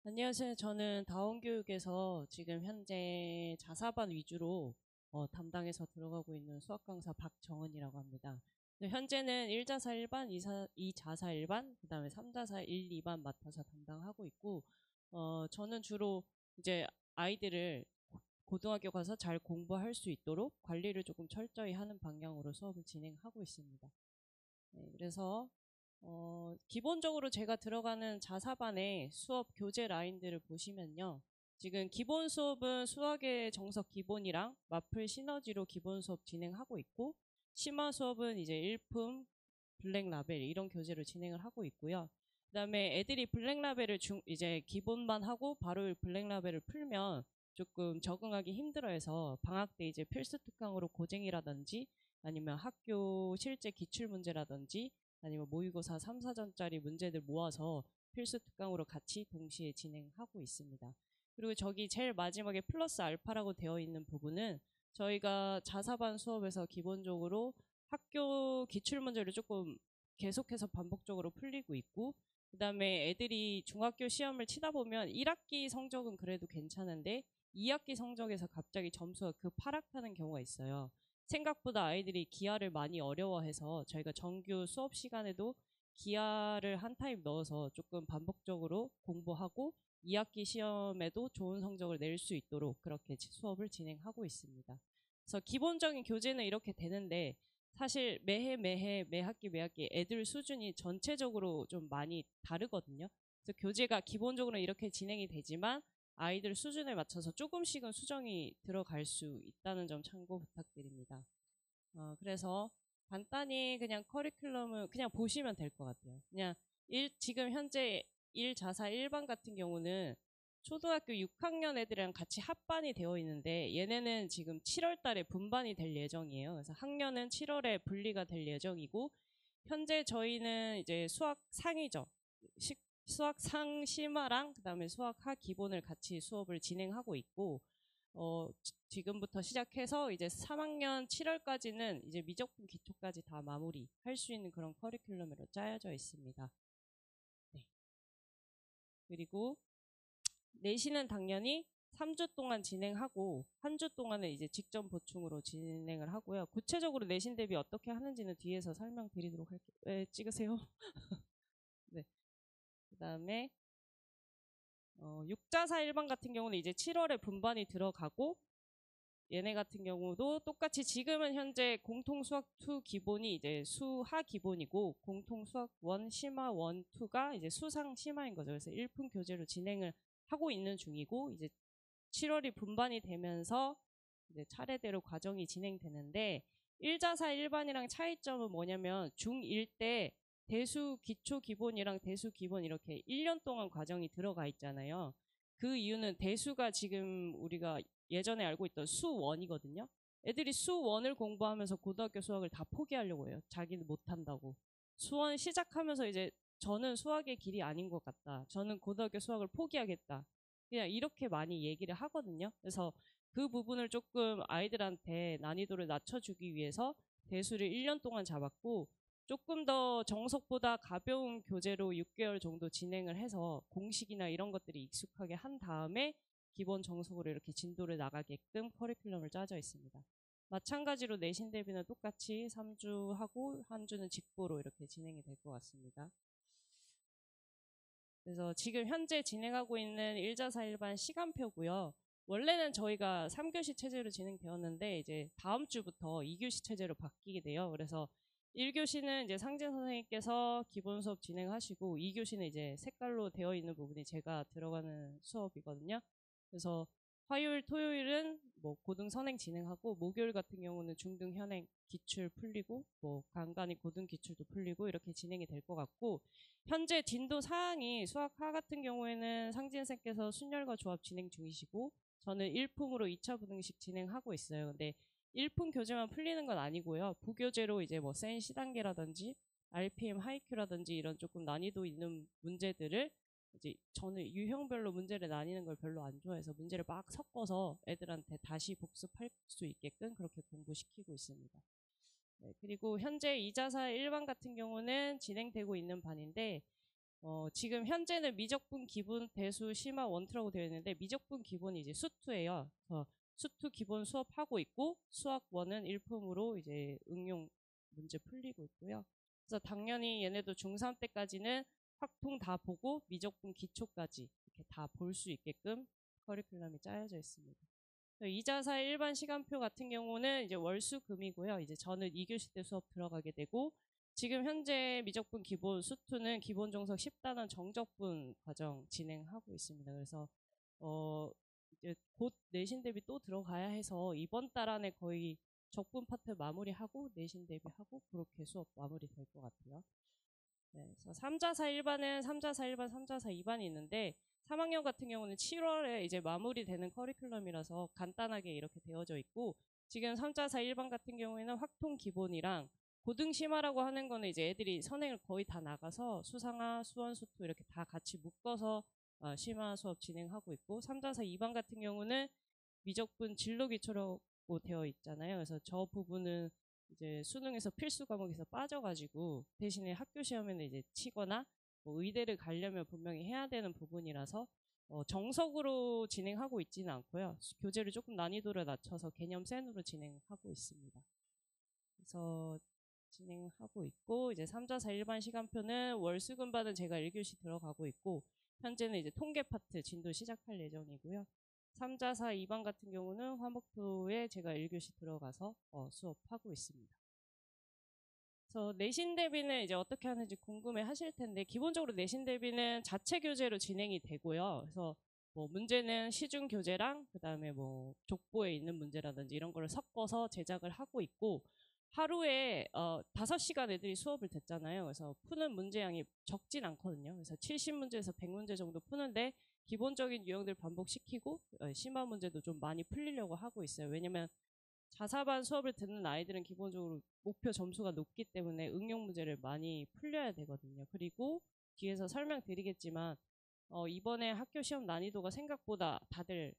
안녕하세요. 저는 다원교육에서 지금 현재 자사반 위주로 담당해서 들어가고 있는 수학 강사 박정은이라고 합니다. 현재는 1자사 1반, 2자사 1반, 그다음에 3자사 1, 2반 맡아서 담당하고 있고, 저는 주로 이제 아이들을 고등학교 가서 잘 공부할 수 있도록 관리를 조금 철저히 하는 방향으로 수업을 진행하고 있습니다. 네, 그래서 기본적으로 제가 들어가는 자사반의 수업 교재 라인들을 보시면요. 지금 기본 수업은 수학의 정석 기본이랑 마플 시너지로 기본 수업 진행하고 있고, 심화 수업은 이제 일품, 블랙 라벨 이런 교재로 진행을 하고 있고요. 그다음에 애들이 블랙 라벨을 이제 기본만 하고 바로 블랙 라벨을 풀면 조금 적응하기 힘들어해서 방학 때 이제 필수 특강으로 고쟁이라든지 아니면 학교 실제 기출 문제라든지 아니면 모의고사 3, 4전짜리 문제들 모아서 필수 특강으로 같이 동시에 진행하고 있습니다. 그리고 저기 제일 마지막에 플러스 알파라고 되어 있는 부분은 저희가 자사반 수업에서 기본적으로 학교 기출 문제를 조금 계속해서 반복적으로 풀리고 있고, 그다음에 애들이 중학교 시험을 치다 보면 1학기 성적은 그래도 괜찮은데 2학기 성적에서 갑자기 점수가 급하락하는 경우가 있어요. 생각보다 아이들이 기하를 많이 어려워해서 저희가 정규 수업 시간에도 기하를 한 타입 넣어서 조금 반복적으로 공부하고 2학기 시험에도 좋은 성적을 낼 수 있도록 그렇게 수업을 진행하고 있습니다. 그래서 기본적인 교재는 이렇게 되는데 사실 매 학기 애들 수준이 전체적으로 좀 많이 다르거든요. 그래서 교재가 기본적으로 이렇게 진행이 되지만 아이들 수준에 맞춰서 조금씩은 수정이 들어갈 수 있다는 점 참고 부탁드립니다. 그래서 간단히 그냥 커리큘럼을 그냥 보시면 될 것 같아요. 그냥 지금 현재 1자사 1반 같은 경우는 초등학교 6학년 애들이랑 같이 합반이 되어 있는데 얘네는 지금 7월 달에 분반이 될 예정이에요. 그래서 학년은 7월에 분리가 될 예정이고 현재 저희는 이제 수학 상이죠. 수학 상 심화랑 그다음에 수학 하 기본을 같이 수업을 진행하고 있고 지금부터 시작해서 이제 3학년 7월까지는 이제 미적분 기초까지 다 마무리할 수 있는 그런 커리큘럼으로 짜여져 있습니다. 네. 그리고 내신은 당연히 3주 동안 진행하고 한 주 동안은 이제 직전 보충으로 진행을 하고요. 구체적으로 내신 대비 어떻게 하는지는 뒤에서 설명드리도록 할게요. 왜 찍으세요? 네. 그다음에 6자사 1반 같은 경우는 이제 7월에 분반이 들어가고 얘네 같은 경우도 똑같이 지금은 현재 공통 수학 2 기본이 이제 수하 기본이고 공통 수학 1 심화 1, 2가 이제 수상 심화인 거죠. 그래서 1품 교재로 진행을 하고 있는 중이고 이제 7월이 분반이 되면서 이제 차례대로 과정이 진행되는데 1자사 1반이랑 차이점은 뭐냐면 중1 때 대수 기초 기본이랑 대수 기본 이렇게 1년 동안 과정이 들어가 있잖아요. 그 이유는 대수가 지금 우리가 예전에 알고 있던 수1이거든요. 애들이 수1을 공부하면서 고등학교 수학을 다 포기하려고 해요. 자기는 못한다고. 수1 시작하면서 이제 저는 수학의 길이 아닌 것 같다. 저는 고등학교 수학을 포기하겠다. 그냥 이렇게 많이 얘기를 하거든요. 그래서 그 부분을 조금 아이들한테 난이도를 낮춰주기 위해서 대수를 1년 동안 잡았고 조금 더 정석보다 가벼운 교재로 6개월 정도 진행을 해서 공식이나 이런 것들이 익숙하게 한 다음에 기본 정석으로 이렇게 진도를 나가게끔 커리큘럼을 짜져 있습니다. 마찬가지로 내신 대비는 똑같이 3주 하고 한 주는 직보로 이렇게 진행이 될 것 같습니다. 그래서 지금 현재 진행하고 있는 1자사 1반 시간표고요. 원래는 저희가 3교시 체제로 진행되었는데 이제 다음 주부터 2교시 체제로 바뀌게 돼요. 그래서 1교시는 이제 상진 선생님께서 기본 수업 진행하시고 2교시는 이제 색깔로 되어 있는 부분이 제가 들어가는 수업이거든요. 그래서 화요일, 토요일은 뭐 고등 선행 진행하고 목요일 같은 경우는 중등 현행 기출 풀리고 뭐 간간히 고등 기출도 풀리고 이렇게 진행이 될 것 같고 현재 진도 사항이 수학하 같은 경우에는 상진쌤께서 순열과 조합 진행 중이시고 저는 1품으로 2차 부등식 진행하고 있어요. 근데 1품 교재만 풀리는 건 아니고요. 부교재로 이제 뭐 센 C단계라든지 RPM 하이큐라든지 이런 조금 난이도 있는 문제들을 이제 저는 유형별로 문제를 나뉘는 걸 별로 안 좋아해서 문제를 막 섞어서 애들한테 다시 복습할 수 있게끔 그렇게 공부시키고 있습니다. 네, 그리고 현재 2자사 1반 같은 경우는 진행되고 있는 반인데 지금 현재는 미적분 기본 대수 심화 원투라고 되어 있는데 미적분 기본이 이제 수투예요. 수투 기본 수업하고 있고 수학 원은 일품으로 이제 응용 문제 풀리고 있고요. 그래서 당연히 얘네도 중3 때까지는 확통 다 보고 미적분 기초까지 이렇게 다 볼 수 있게끔 커리큘럼이 짜여져 있습니다. 2자사 일반 시간표 같은 경우는 이제 월수금이고요. 이제 저는 2교시 때 수업 들어가게 되고 지금 현재 미적분 기본 수투는 기본 정석 10단원 정적분 과정 진행하고 있습니다. 그래서 이제 곧 내신 대비 또 들어가야 해서 이번 달 안에 거의 적분 파트 마무리하고 내신 대비하고 그렇게 수업 마무리 될 것 같아요. 네, 그래서 3자사 1반은 3자사 1반, 3자사 2반이 있는데 3학년 같은 경우는 7월에 이제 마무리되는 커리큘럼이라서 간단하게 이렇게 되어져 있고 지금 3자사 1반 같은 경우에는 확통 기본이랑 고등 심화라고 하는 거는 이제 애들이 선행을 거의 다 나가서 수상화, 수원, 수투 이렇게 다 같이 묶어서 심화 수업 진행하고 있고 3자사 2반 같은 경우는 미적분 진로 기초라고 되어 있잖아요. 그래서 저 부분은 이제 수능에서 필수 과목에서 빠져가지고 대신에 학교 시험에는 이제 치거나 뭐 의대를 가려면 분명히 해야 되는 부분이라서 정석으로 진행하고 있지는 않고요. 교재를 조금 난이도를 낮춰서 개념 센으로 진행하고 있습니다. 그래서 진행하고 있고 이제 3자사 일반 시간표는 월수금반은 제가 1교시 들어가고 있고 현재는 이제 통계 파트 진도 시작할 예정이고요. 3자사 2반 같은 경우는 화목표에 제가 1교시 들어가서 수업하고 있습니다. 그래서 내신 대비는 이제 어떻게 하는지 궁금해 하실 텐데 기본적으로 내신 대비는 자체 교재로 진행이 되고요. 그래서 뭐 문제는 시중 교재랑 그다음에 뭐 족보에 있는 문제라든지 이런 거를 섞어서 제작을 하고 있고 하루에 5시간 애들이 수업을 듣잖아요. 그래서 푸는 문제량이 적진 않거든요. 그래서 70문제에서 100문제 정도 푸는데 기본적인 유형들 반복시키고 심화 문제도 좀 많이 풀리려고 하고 있어요. 왜냐면 자사반 수업을 듣는 아이들은 기본적으로 목표 점수가 높기 때문에 응용 문제를 많이 풀려야 되거든요. 그리고 뒤에서 설명드리겠지만 이번에 학교 시험 난이도가 생각보다 다들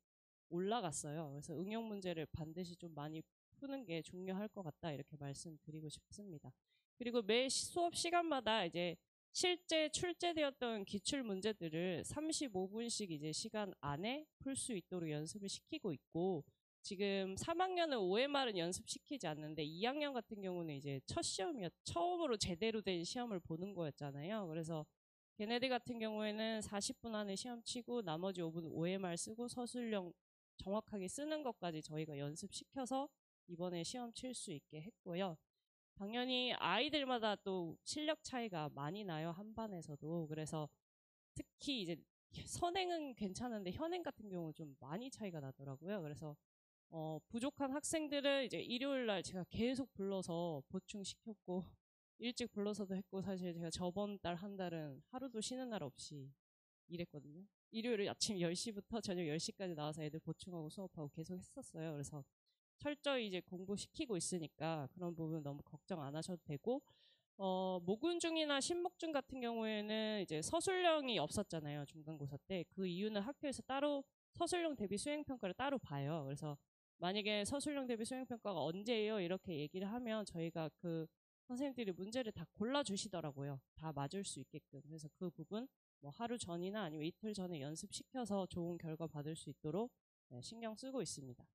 올라갔어요. 그래서 응용 문제를 반드시 좀 많이 푸는 게 중요할 것 같다 이렇게 말씀드리고 싶습니다. 그리고 매 수업 시간마다 이제 실제 출제되었던 기출 문제들을 35분씩 이제 시간 안에 풀 수 있도록 연습을 시키고 있고 지금 3학년은 OMR은 연습시키지 않는데 2학년 같은 경우는 이제 첫 시험이었 처음으로 제대로 된 시험을 보는 거였잖아요. 그래서 걔네들 같은 경우에는 40분 안에 시험 치고 나머지 5분 OMR 쓰고 서술형 정확하게 쓰는 것까지 저희가 연습시켜서 이번에 시험 칠 수 있게 했고요. 당연히 아이들마다 또 실력 차이가 많이 나요. 한 반에서도. 그래서 특히 이제 선행은 괜찮은데 현행 같은 경우는 좀 많이 차이가 나더라고요. 그래서 부족한 학생들은 이제 일요일 날 제가 계속 불러서 보충시켰고 일찍 불러서도 했고 사실 제가 저번 달 한 달은 하루도 쉬는 날 없이 일했거든요. 일요일 아침 10시부터 저녁 10시까지 나와서 애들 보충하고 수업하고 계속 했었어요. 그래서 철저히 이제 공부시키고 있으니까 그런 부분 너무 걱정 안 하셔도 되고 모군중이나 신목중 같은 경우에는 이제 서술형이 없었잖아요. 중간고사 때. 그 이유는 학교에서 따로 서술형 대비 수행평가를 따로 봐요. 그래서 만약에 서술형 대비 수행평가가 언제예요? 이렇게 얘기를 하면 저희가 그 선생님들이 문제를 다 골라주시더라고요. 다 맞을 수 있게끔. 그래서 그 부분 뭐 하루 전이나 아니면 이틀 전에 연습시켜서 좋은 결과 받을 수 있도록 신경 쓰고 있습니다.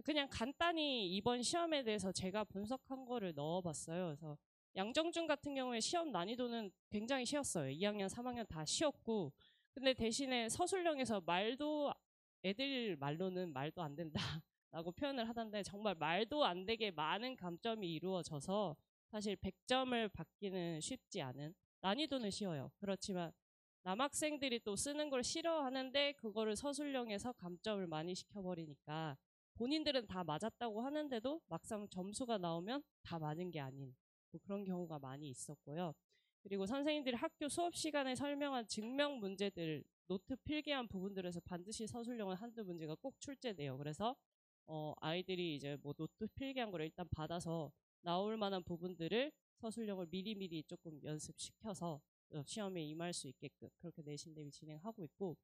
그냥 간단히 이번 시험에 대해서 제가 분석한 거를 넣어봤어요. 그래서 양정중 같은 경우에 시험 난이도는 굉장히 쉬웠어요. 2학년, 3학년 다 쉬웠고 근데 대신에 서술형에서 말도 애들 말로는 말도 안 된다 라고 표현을 하던데 정말 말도 안 되게 많은 감점이 이루어져서 사실 100점을 받기는 쉽지 않은 난이도는 쉬워요. 그렇지만 남학생들이 또 쓰는 걸 싫어하는데 그거를 서술형에서 감점을 많이 시켜버리니까 본인들은 다 맞았다고 하는데도 막상 점수가 나오면 다 맞은 게 아닌 뭐 그런 경우가 많이 있었고요. 그리고 선생님들이 학교 수업 시간에 설명한 증명 문제들 노트 필기한 부분들에서 반드시 서술형은 한두 문제가 꼭 출제돼요. 그래서 아이들이 이제 뭐 노트 필기한 거를 일단 받아서 나올 만한 부분들을 서술형을 미리미리 조금 연습시켜서 시험에 임할 수 있게끔 그렇게 내신 대비 진행하고 있고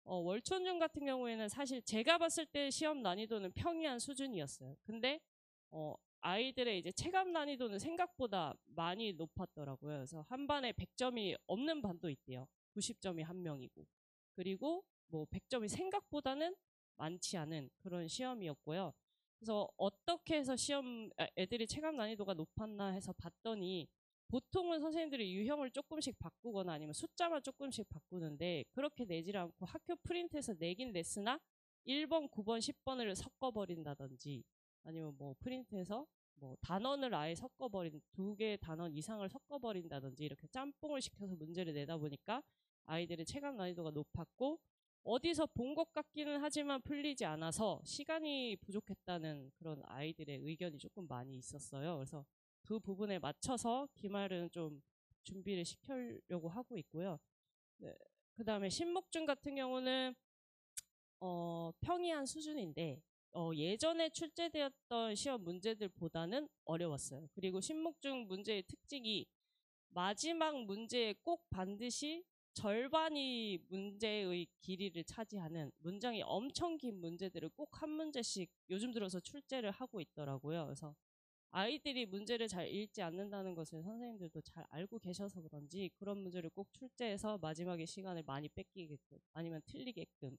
월촌중 같은 경우에는 사실 제가 봤을 때 시험 난이도는 평이한 수준이었어요. 근데 아이들의 이제 체감 난이도는 생각보다 많이 높았더라고요. 그래서 한 반에 100점이 없는 반도 있대요. 90점이 한 명이고. 그리고 뭐 100점이 생각보다는 많지 않은 그런 시험이었고요. 그래서 어떻게 해서 애들이 체감 난이도가 높았나 해서 봤더니 보통은 선생님들이 유형을 조금씩 바꾸거나 아니면 숫자만 조금씩 바꾸는데 그렇게 내지를 않고 학교 프린트에서 내긴 냈으나 1번, 9번, 10번을 섞어버린다든지 아니면 뭐 프린트에서 뭐 단원을 아예 섞어버린 2개의 단원 이상을 섞어버린다든지 이렇게 짬뽕을 시켜서 문제를 내다 보니까 아이들의 체감 난이도가 높았고 어디서 본 것 같기는 하지만 풀리지 않아서 시간이 부족했다는 그런 아이들의 의견이 조금 많이 있었어요. 그래서 그 부분에 맞춰서 기말은 좀 준비를 시키려고 하고 있고요. 네. 그 다음에 신목중 같은 경우는 평이한 수준인데 예전에 출제되었던 시험 문제들보다는 어려웠어요. 그리고 신목중 문제의 특징이 마지막 문제에 꼭 반드시 절반이 문제의 길이를 차지하는 문장이 엄청 긴 문제들을 꼭 한 문제씩 요즘 들어서 출제를 하고 있더라고요. 그래서 아이들이 문제를 잘 읽지 않는다는 것을 선생님들도 잘 알고 계셔서 그런지 그런 문제를 꼭 출제해서 마지막에 시간을 많이 뺏기게끔 아니면 틀리게끔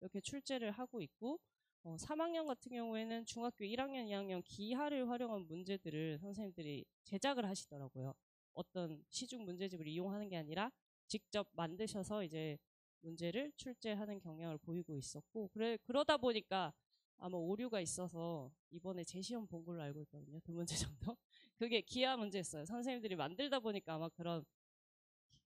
이렇게 출제를 하고 있고 3학년 같은 경우에는 중학교 1학년, 2학년 기하를 활용한 문제들을 선생님들이 제작을 하시더라고요. 어떤 시중 문제집을 이용하는 게 아니라 직접 만드셔서 이제 문제를 출제하는 경향을 보이고 있었고 그러다 보니까 아마 오류가 있어서 이번에 재시험 본 걸로 알고 있거든요. 2문제 정도. 그게 기하 문제였어요. 선생님들이 만들다 보니까 아마 그런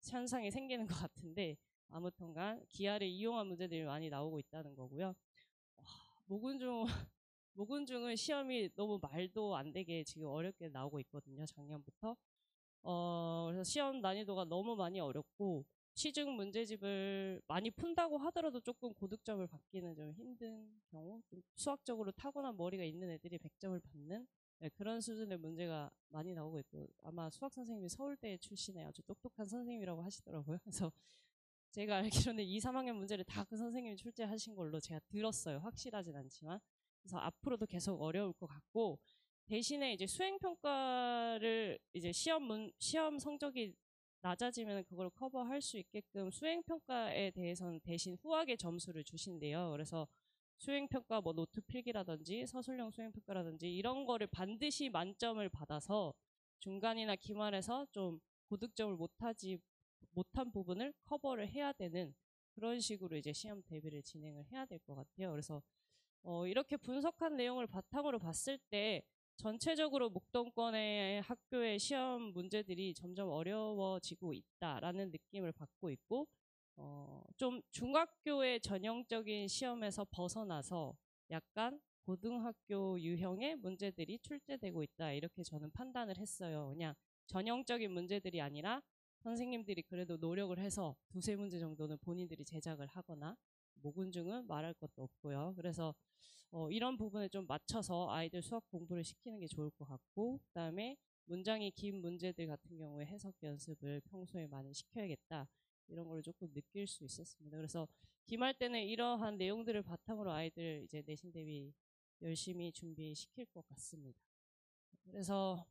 현상이 생기는 것 같은데 아무튼간 기하를 이용한 문제들이 많이 나오고 있다는 거고요. 모군중 모군중은 시험이 너무 말도 안 되게 지금 어렵게 나오고 있거든요. 작년부터. 그래서 시험 난이도가 너무 많이 어렵고 시중 문제집을 많이 푼다고 하더라도 조금 고득점을 받기는 좀 힘든 경우 좀 수학적으로 타고난 머리가 있는 애들이 100점을 받는 네, 그런 수준의 문제가 많이 나오고 있고 아마 수학 선생님이 서울대 출신의 아주 똑똑한 선생님이라고 하시더라고요. 그래서 제가 알기로는 2, 3학년 문제를 다 그 선생님이 출제하신 걸로 제가 들었어요. 확실하진 않지만. 그래서 앞으로도 계속 어려울 것 같고 대신에 이제 수행평가를 이제 시험 성적이 낮아지면 그걸 커버할 수 있게끔 수행평가에 대해서는 대신 후하게 점수를 주신대요. 그래서 수행평가 뭐 노트 필기라든지 서술형 수행평가라든지 이런 거를 반드시 만점을 받아서 중간이나 기말에서 좀 고득점을 못한 부분을 커버를 해야 되는 그런 식으로 이제 시험 대비를 진행을 해야 될 것 같아요. 그래서 이렇게 분석한 내용을 바탕으로 봤을 때 전체적으로 목동권의 학교의 시험 문제들이 점점 어려워지고 있다라는 느낌을 받고 있고 좀 중학교의 전형적인 시험에서 벗어나서 약간 고등학교 유형의 문제들이 출제되고 있다 이렇게 저는 판단을 했어요. 그냥 전형적인 문제들이 아니라 선생님들이 그래도 노력을 해서 2~3문제 정도는 본인들이 제작을 하거나 모군중은 말할 것도 없고요. 그래서 이런 부분에 좀 맞춰서 아이들 수학 공부를 시키는 게 좋을 것 같고 그다음에 문장이 긴 문제들 같은 경우에 해석 연습을 평소에 많이 시켜야겠다. 이런 걸 조금 느낄 수 있었습니다. 그래서 기말 때는 이러한 내용들을 바탕으로 아이들 이제 내신 대비 열심히 준비시킬 것 같습니다. 그래서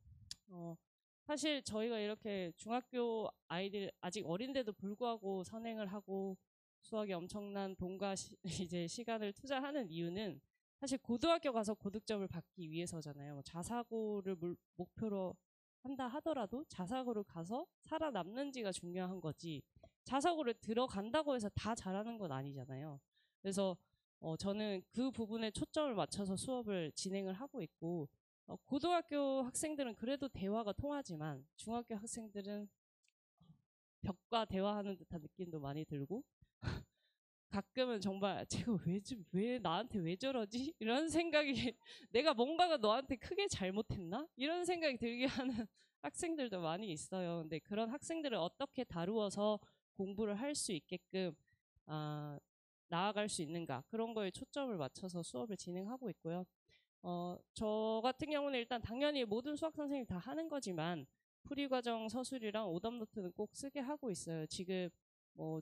사실 저희가 이렇게 중학교 아이들 아직 어린데도 불구하고 선행을 하고 수학에 엄청난 돈과 이제 시간을 투자하는 이유는 사실 고등학교 가서 고득점을 받기 위해서잖아요. 자사고를 목표로 한다 하더라도 자사고를 가서 살아남는지가 중요한 거지 자사고를 들어간다고 해서 다 잘하는 건 아니잖아요. 그래서 저는 그 부분에 초점을 맞춰서 수업을 진행을 하고 있고 고등학교 학생들은 그래도 대화가 통하지만 중학교 학생들은 벽과 대화하는 듯한 느낌도 많이 들고 가끔은 정말 제가 왜 나한테 왜 저러지? 이런 생각이 내가 뭔가가 너한테 크게 잘못했나? 이런 생각이 들게 하는 학생들도 많이 있어요. 근데 그런 학생들을 어떻게 다루어서 공부를 할 수 있게끔 나아갈 수 있는가 그런 거에 초점을 맞춰서 수업을 진행하고 있고요. 저 같은 경우는 일단 당연히 모든 수학 선생님이 다 하는 거지만 풀이과정 서술이랑 오답노트는 꼭 쓰게 하고 있어요. 지금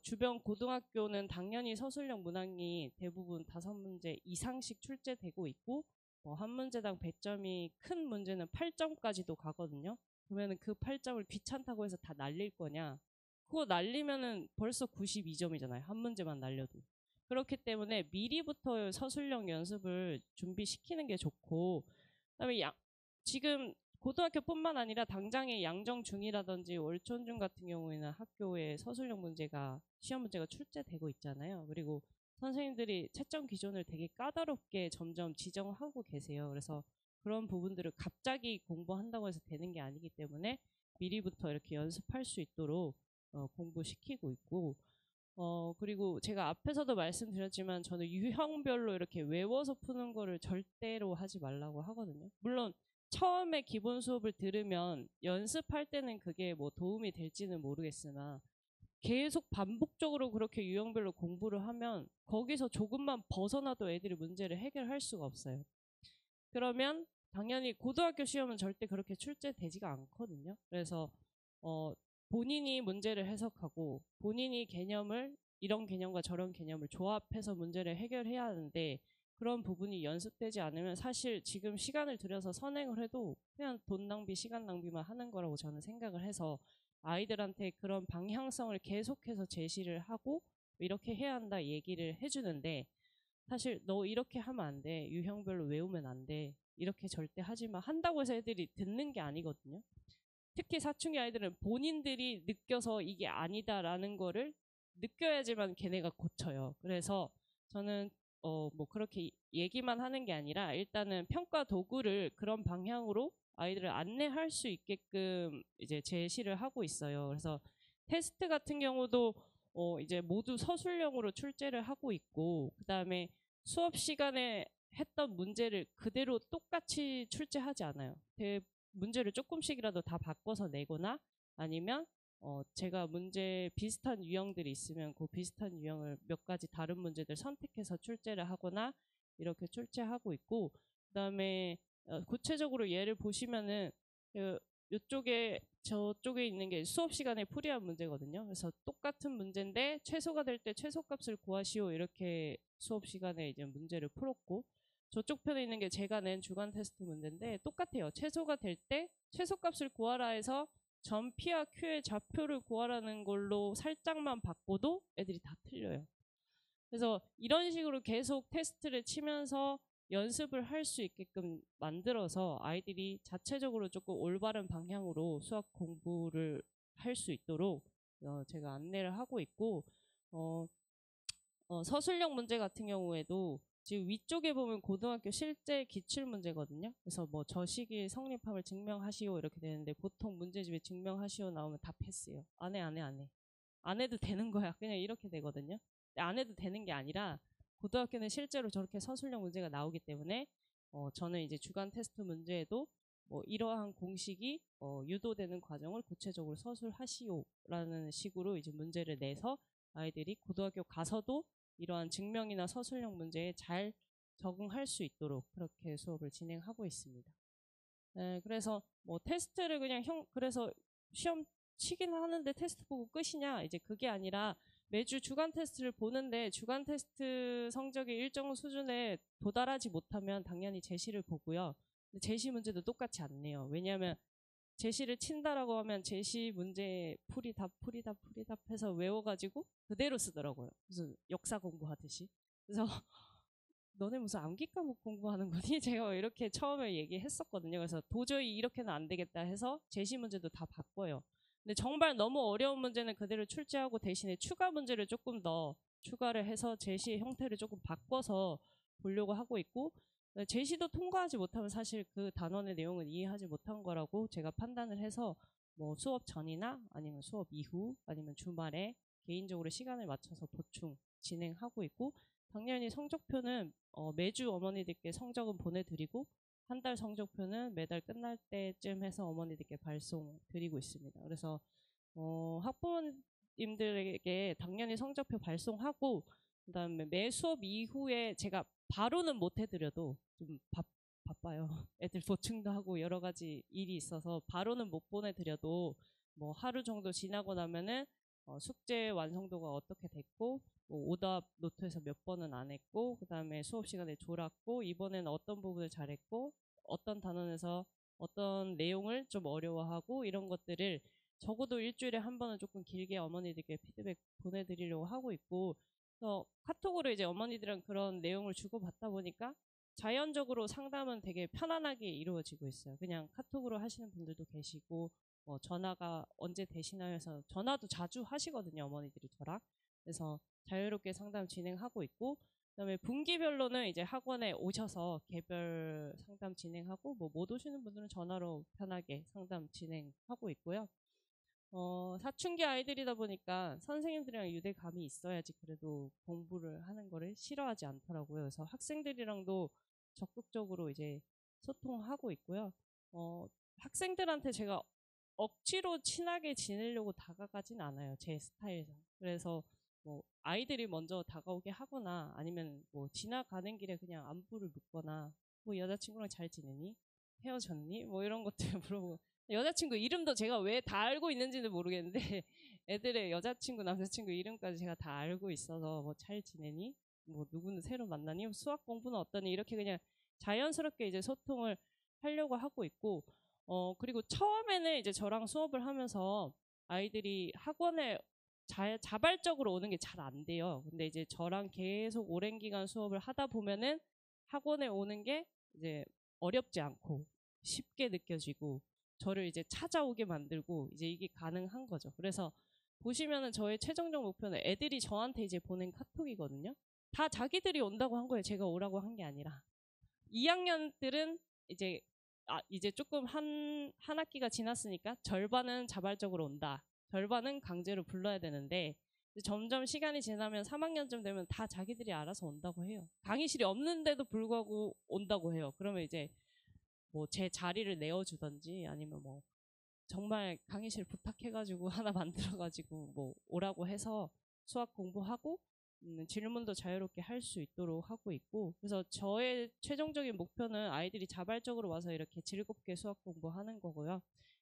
주변 고등학교는 당연히 서술형 문항이 대부분 5문제 이상씩 출제되고 있고 뭐 한 문제당 100점이 큰 문제는 8점까지도 가거든요. 그러면은 그 8점을 귀찮다고 해서 다 날릴 거냐? 그거 날리면은 벌써 92점이잖아요. 한 문제만 날려도. 그렇기 때문에 미리부터 서술형 연습을 준비시키는 게 좋고, 그다음에 지금 고등학교뿐만 아니라 당장의 양정 중이라든지 월촌 중 같은 경우에는 학교에 서술형 문제가 시험 문제가 출제되고 있잖아요. 그리고 선생님들이 채점 기준을 되게 까다롭게 점점 지정하고 계세요. 그래서 그런 부분들을 갑자기 공부한다고 해서 되는 게 아니기 때문에 미리부터 이렇게 연습할 수 있도록 공부시키고 있고, 그리고 제가 앞에서도 말씀드렸지만 저는 유형별로 이렇게 외워서 푸는 거를 절대로 하지 말라고 하거든요. 물론 처음에 기본 수업을 들으면 연습할 때는 그게 뭐 도움이 될지는 모르겠으나 계속 반복적으로 그렇게 유형별로 공부를 하면 거기서 조금만 벗어나도 애들이 문제를 해결할 수가 없어요. 그러면 당연히 고등학교 시험은 절대 그렇게 출제되지가 않거든요. 그래서 본인이 문제를 해석하고 본인이 개념을 이런 개념과 저런 개념을 조합해서 문제를 해결해야 하는데 그런 부분이 연습되지 않으면 사실 지금 시간을 들여서 선행을 해도 그냥 돈 낭비, 시간 낭비만 하는 거라고 저는 생각을 해서 아이들한테 그런 방향성을 계속해서 제시를 하고 이렇게 해야 한다 얘기를 해주는데 사실 너 이렇게 하면 안 돼. 유형별로 외우면 안 돼. 이렇게 절대 하지 마. 한다고 해서 애들이 듣는 게 아니거든요. 특히 사춘기 아이들은 본인들이 느껴서 이게 아니다라는 거를 느껴야지만 걔네가 고쳐요. 그래서 저는 뭐 그렇게 얘기만 하는 게 아니라 일단은 평가 도구를 그런 방향으로 아이들을 안내할 수 있게끔 이제 제시를 하고 있어요. 그래서 테스트 같은 경우도 이제 모두 서술형으로 출제를 하고 있고 그다음에 수업 시간에 했던 문제를 그대로 똑같이 출제하지 않아요. 문제를 조금씩이라도 다 바꿔서 내거나 아니면 제가 문제 비슷한 유형들이 있으면 그 비슷한 유형을 몇 가지 다른 문제들 선택해서 출제를 하거나 이렇게 출제하고 있고 그다음에 구체적으로 예를 보시면은 이쪽에 저쪽에 있는 게 수업 시간에 풀이한 문제거든요. 그래서 똑같은 문제인데 최소가 될 때 최소값을 구하시오 이렇게 수업 시간에 이제 문제를 풀었고 저쪽 편에 있는 게 제가 낸 주간 테스트 문제인데 똑같아요. 최소가 될 때 최소값을 구하라 해서 점 P와 Q의 좌표를 구하라는 걸로 살짝만 바꿔도 애들이 다 틀려요. 그래서 이런 식으로 계속 테스트를 치면서 연습을 할 수 있게끔 만들어서 아이들이 자체적으로 조금 올바른 방향으로 수학 공부를 할 수 있도록 제가 안내를 하고 있고 서술형 문제 같은 경우에도 지금 위쪽에 보면 고등학교 실제 기출 문제거든요. 그래서 뭐 저 시기에 성립함을 증명하시오 이렇게 되는데 보통 문제집에 증명하시오 나오면 다 패스예요. 안 해, 안 해, 안 해. 안 해도 되는 거야. 그냥 이렇게 되거든요. 안 해도 되는 게 아니라 고등학교는 실제로 저렇게 서술형 문제가 나오기 때문에 저는 이제 주간 테스트 문제에도 뭐 이러한 공식이 유도되는 과정을 구체적으로 서술하시오라는 식으로 이제 문제를 내서 아이들이 고등학교 가서도 이러한 증명이나 서술형 문제에 잘 적응할 수 있도록 그렇게 수업을 진행하고 있습니다. 네, 그래서 뭐 테스트를 그냥 그래서 시험 치긴 하는데 테스트 보고 끝이냐 이제 그게 아니라 매주 주간 테스트를 보는데 주간 테스트 성적이 일정 수준에 도달하지 못하면 당연히 제시를 보고요. 근데 제시 문제도 똑같이 안 내요. 왜냐하면 제시를 친다라고 하면 제시 문제 풀이답 해서 외워가지고 그대로 쓰더라고요. 무슨 역사 공부하듯이. 그래서 너네 무슨 암기 과목 공부하는 거니? 제가 이렇게 처음에 얘기했었거든요. 그래서 도저히 이렇게는 안 되겠다 해서 제시 문제도 다 바꿔요. 근데 정말 너무 어려운 문제는 그대로 출제하고 대신에 추가 문제를 조금 더 추가를 해서 제시의 형태를 조금 바꿔서 보려고 하고 있고 제시도 통과하지 못하면 사실 그 단원의 내용은 이해하지 못한 거라고 제가 판단을 해서 뭐 수업 전이나 아니면 수업 이후 아니면 주말에 개인적으로 시간을 맞춰서 보충 진행하고 있고 당연히 성적표는 매주 어머니들께 성적은 보내드리고 한 달 성적표는 매달 끝날 때쯤 해서 어머니들께 발송 드리고 있습니다. 그래서 학부모님들에게 당연히 성적표 발송하고 그다음에 매 수업 이후에 제가 바로는 못 해드려도 좀 바빠요. 애들 보충도 하고 여러 가지 일이 있어서 바로는 못 보내드려도 뭐 하루 정도 지나고 나면은 숙제 완성도가 어떻게 됐고, 뭐 오답 노트에서 몇 번은 안 했고, 그 다음에 수업 시간에 졸았고, 이번에는 어떤 부분을 잘했고, 어떤 단원에서 어떤 내용을 좀 어려워하고, 이런 것들을 적어도 일주일에 한 번은 조금 길게 어머니들께 피드백 보내드리려고 하고 있고, 그래서 카톡으로 이제 어머니들이랑 그런 내용을 주고받다 보니까 자연적으로 상담은 되게 편안하게 이루어지고 있어요. 그냥 카톡으로 하시는 분들도 계시고, 전화가 언제 되시나요 해서 전화도 자주 하시거든요, 어머니들이 저랑. 그래서 자유롭게 상담 진행하고 있고, 그다음에 분기별로는 이제 학원에 오셔서 개별 상담 진행하고, 뭐 못 오시는 분들은 전화로 편하게 상담 진행하고 있고요. 사춘기 아이들이다 보니까 선생님들이랑 유대감이 있어야지 그래도 공부를 하는 거를 싫어하지 않더라고요. 그래서 학생들이랑도 적극적으로 이제 소통하고 있고요. 학생들한테 제가 억지로 친하게 지내려고 다가가진 않아요. 제 스타일상. 그래서 뭐 아이들이 먼저 다가오게 하거나 아니면 뭐 지나가는 길에 그냥 안부를 묻거나 뭐 여자친구랑 잘 지내니? 헤어졌니? 뭐 이런 것들 물어보고 여자친구 이름도 제가 왜 다 알고 있는지는 모르겠는데 애들의 여자친구, 남자친구 이름까지 제가 다 알고 있어서 뭐 잘 지내니? 뭐 누구는 새로 만나니? 수학 공부는 어떠니? 이렇게 그냥 자연스럽게 이제 소통을 하려고 하고 있고 그리고 처음에는 이제 저랑 수업을 하면서 아이들이 학원에 자발적으로 오는 게 잘 안 돼요. 근데 이제 저랑 계속 오랜 기간 수업을 하다 보면은 학원에 오는 게 이제 어렵지 않고 쉽게 느껴지고 저를 이제 찾아오게 만들고 이제 이게 가능한 거죠. 그래서 보시면은 저의 최종적 목표는 애들이 저한테 이제 보낸 카톡이거든요. 다 자기들이 온다고 한 거예요. 제가 오라고 한 게 아니라. 2학년들은 이제 이제 조금 한 학기가 지났으니까 절반은 자발적으로 온다. 절반은 강제로 불러야 되는데 점점 시간이 지나면 3학년쯤 되면 다 자기들이 알아서 온다고 해요. 강의실이 없는데도 불구하고 온다고 해요. 그러면 이제 뭐 제 자리를 내어주던지 아니면 뭐 정말 강의실 부탁해가지고 하나 만들어가지고 뭐 오라고 해서 수학 공부하고 질문도 자유롭게 할 수 있도록 하고 있고 그래서 저의 최종적인 목표는 아이들이 자발적으로 와서 이렇게 즐겁게 수학 공부하는 거고요.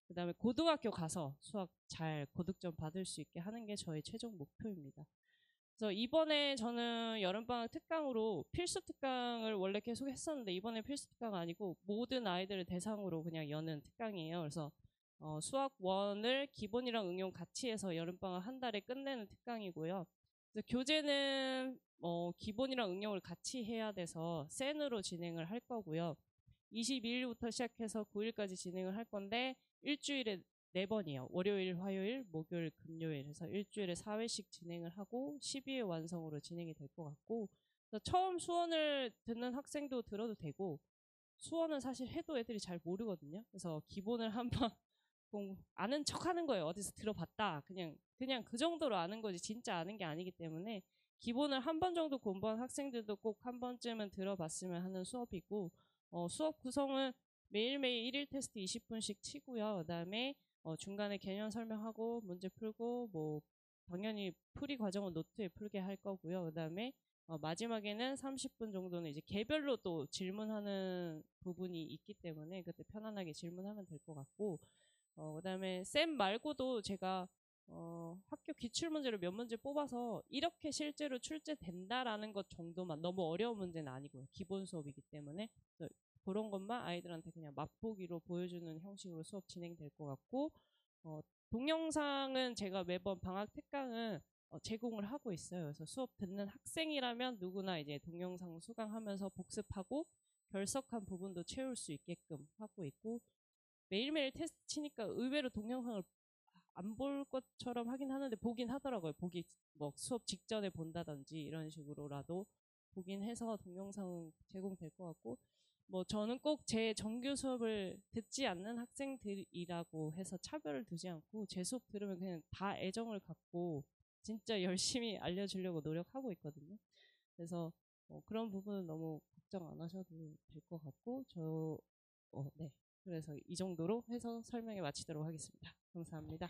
그 다음에 고등학교 가서 수학 잘 고득점 받을 수 있게 하는 게 저의 최종 목표입니다. 그래서 이번에 저는 여름방학 특강으로 필수 특강을 원래 계속 했었는데 이번에 필수 특강 아니고 모든 아이들을 대상으로 그냥 여는 특강이에요. 그래서 수학 1을 기본이랑 응용 같이 해서 여름방학 한 달에 끝내는 특강이고요. 그래서 교재는 기본이랑 응용을 같이 해야 돼서 센으로 진행을 할 거고요. 22일부터 시작해서 9일까지 진행을 할 건데 일주일에 4번이에요. 월요일, 화요일, 목요일, 금요일 해서 일주일에 4회씩 진행을 하고 12회 완성으로 진행이 될 것 같고 처음 수원을 듣는 학생도 들어도 되고 수원은 사실 해도 애들이 잘 모르거든요. 그래서 기본을 한번 아는 척 하는 거예요. 어디서 들어봤다. 그냥 그 정도로 아는 거지 진짜 아는 게 아니기 때문에 기본을 한 번 정도 공부한 학생들도 꼭 한 번쯤은 들어봤으면 하는 수업이고 수업 구성은 매일매일 1일 테스트 20분씩 치고요. 그다음에 중간에 개념 설명하고 문제 풀고 뭐 당연히 풀이 과정은 노트에 풀게 할 거고요. 그다음에 마지막에는 30분 정도는 이제 개별로 또 질문하는 부분이 있기 때문에 그때 편안하게 질문하면 될 것 같고 그다음에 쌤 말고도 제가 학교 기출문제를 몇 문제 뽑아서 이렇게 실제로 출제된다라는 것 정도만 너무 어려운 문제는 아니고요. 기본 수업이기 때문에 그런 것만 아이들한테 그냥 맛보기로 보여주는 형식으로 수업 진행될 것 같고 동영상은 제가 매번 방학 특강은 제공을 하고 있어요. 그래서 수업 듣는 학생이라면 누구나 이제 동영상 수강하면서 복습하고 결석한 부분도 채울 수 있게끔 하고 있고 매일매일 테스트 치니까 의외로 동영상을 안 볼 것처럼 하긴 하는데 보긴 하더라고요. 뭐 수업 직전에 본다든지 이런 식으로라도 보긴 해서 동영상은 제공될 것 같고 뭐 저는 꼭 제 정규 수업을 듣지 않는 학생들이라고 해서 차별을 두지 않고 제 수업 들으면 그냥 다 애정을 갖고 진짜 열심히 알려주려고 노력하고 있거든요. 그래서 그런 부분은 너무 걱정 안 하셔도 될 것 같고 네. 그래서 이 정도로 해서 설명에 마치도록 하겠습니다. 감사합니다.